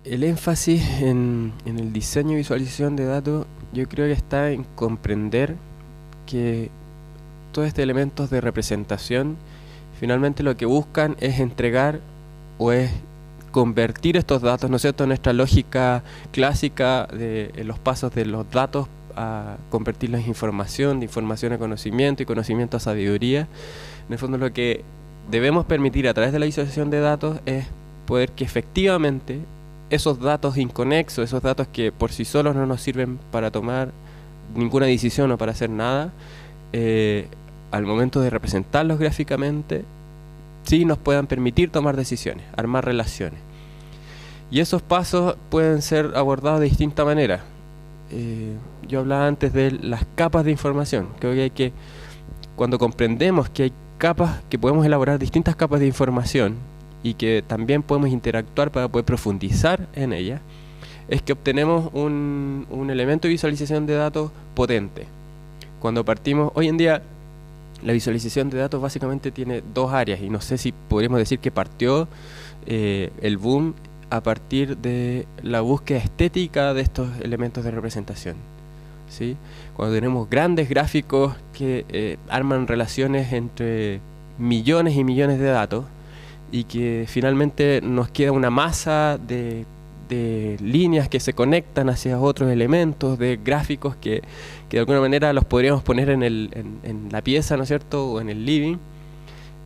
El énfasis en el diseño y visualización de datos, yo creo que está en comprender que todos estos elementos de representación finalmente lo que buscan es entregar o es convertir estos datos, ¿no es cierto?, en nuestra lógica clásica de los pasos de los datos a convertirlos en información, de información a conocimiento y conocimiento a sabiduría. En el fondo lo que debemos permitir a través de la visualización de datos es poder que efectivamente esos datos inconexos, esos datos que por sí solos no nos sirven para tomar ninguna decisión o para hacer nada, al momento de representarlos gráficamente, sí nos puedan permitir tomar decisiones, armar relaciones. Y esos pasos pueden ser abordados de distinta manera. Yo hablaba antes de las capas de información. Creo que hay que, cuando comprendemos que hay capas, que podemos elaborar distintas capas de información y que también podemos interactuar para poder profundizar en ellas, es que obtenemos un elemento de visualización de datos potente. Cuando partimos, hoy en día, la visualización de datos básicamente tiene dos áreas, y no sé si podríamos decir que partió el boom a partir de la búsqueda estética de estos elementos de representación, ¿sí? Cuando tenemos grandes gráficos que arman relaciones entre millones y millones de datos y que finalmente nos queda una masa de líneas que se conectan hacia otros elementos, de gráficos que de alguna manera los podríamos poner en la pieza, ¿no es cierto?, o en el living.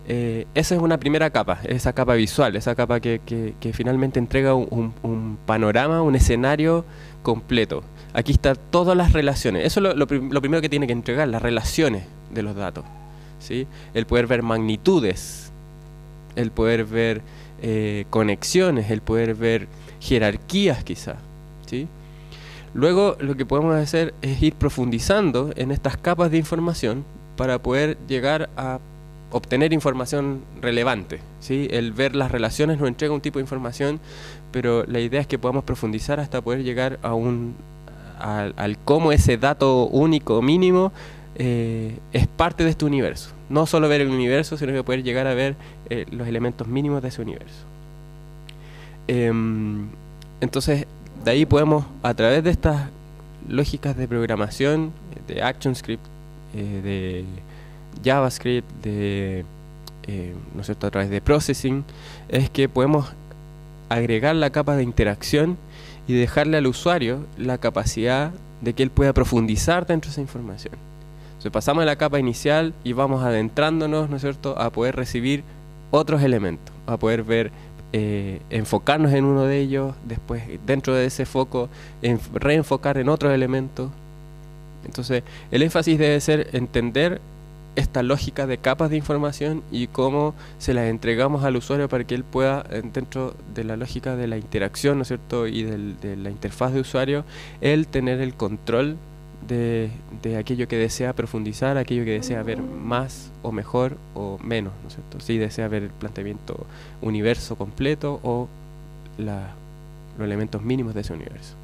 Esa es una primera capa, esa capa visual, esa capa que finalmente entrega un panorama, un escenario completo. Aquí están todas las relaciones. Eso es lo primero que tiene que entregar, las relaciones de los datos, ¿sí? El poder ver magnitudes, el poder ver conexiones, el poder ver jerarquías quizás, ¿sí? Luego lo que podemos hacer es ir profundizando en estas capas de información para poder llegar a obtener información relevante, ¿sí? El ver las relaciones nos entrega un tipo de información, pero la idea es que podamos profundizar hasta poder llegar a al cómo ese dato único mínimo es parte de este universo. No solo ver el universo, sino que poder llegar a ver los elementos mínimos de ese universo. Entonces, de ahí podemos, a través de estas lógicas de programación, de ActionScript, de JavaScript, ¿no es cierto?, a través de Processing, es que podemos agregar la capa de interacción y dejarle al usuario la capacidad de que él pueda profundizar dentro de esa información. Entonces pasamos de la capa inicial y vamos adentrándonos, ¿no es cierto?, a poder recibir otros elementos, a poder ver, enfocarnos en uno de ellos, después dentro de ese foco reenfocar en otros elementos. Entonces el énfasis debe ser entender esta lógica de capas de información y cómo se las entregamos al usuario para que él pueda, dentro de la lógica de la interacción, ¿no es cierto?, y de la interfaz de usuario, él tener el control de aquello que desea profundizar, aquello que desea ver más o mejor o menos, ¿no es cierto? Si desea ver el planteamiento universo completo o los elementos mínimos de ese universo.